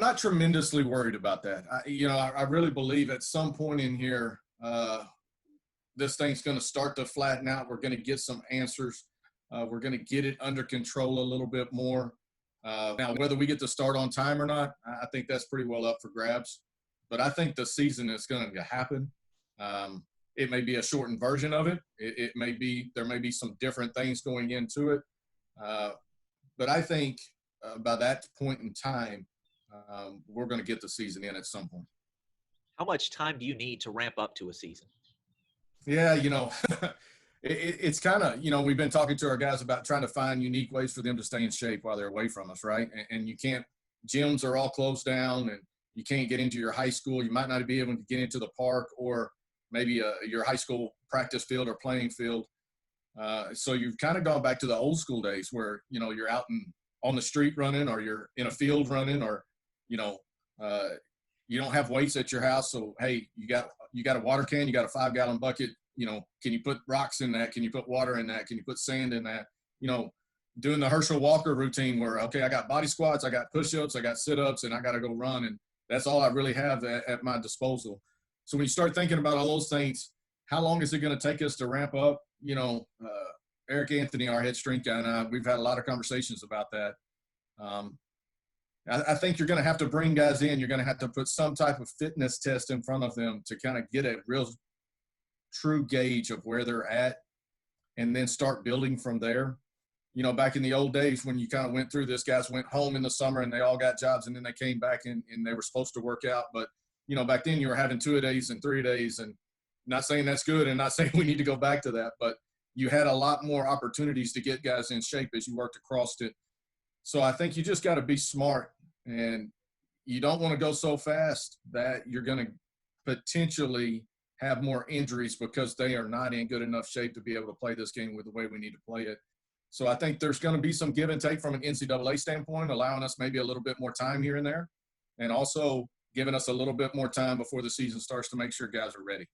Not tremendously worried about that. I really believe at some point in here, this thing's going to start to flatten out. We're going to get some answers. We're going to get it under control a little bit more. Now, whether we get to start on time or not, I think that's pretty well up for grabs. But I think the season is going to happen. It may be a shortened version of it. It may be there may be some different things going into it. But I think by that point in time, we're going to get the season in at some point. How much time do you need to ramp up to a season? Yeah, it's kind of, we've been talking to our guys about trying to find unique ways for them to stay in shape while they're away from us, right? And you can't, gyms are all closed down and you can't get into your high school. You might not be able to get into the park or maybe your high school practice field or playing field. So you've kind of gone back to the old school days where, you're out on the street running or you're in a field running or, you don't have weights at your house. So, hey, you got a water can, you got a 5-gallon bucket. Can you put rocks in that? Can you put water in that? Can you put sand in that? Doing the Herschel Walker routine where, okay, I got body squats, I got push-ups, I got sit-ups, and I got to go run. And that's all I really have at my disposal. So when you start thinking about all those things, how long is it going to take us to ramp up? Eric Anthony, our head strength guy, and I, we've had a lot of conversations about that. I think you're going to have to bring guys in. You're going to have to put some type of fitness test in front of them to kind of get a real true gauge of where they're at and then start building from there. Back in the old days when you kind of went through this, guys went home in the summer and they all got jobs and then they came back and they were supposed to work out. But, back then you were having 2-a-days and 3-a-days, and not saying that's good and not saying we need to go back to that, but you had a lot more opportunities to get guys in shape as you worked across it. So I think you just got to be smart, and you don't want to go so fast that you're going to potentially have more injuries because they are not in good enough shape to be able to play this game with the way we need to play it. So I think there's going to be some give and take from an NCAA standpoint, allowing us maybe a little bit more time here and there, and also giving us a little bit more time before the season starts to make sure guys are ready.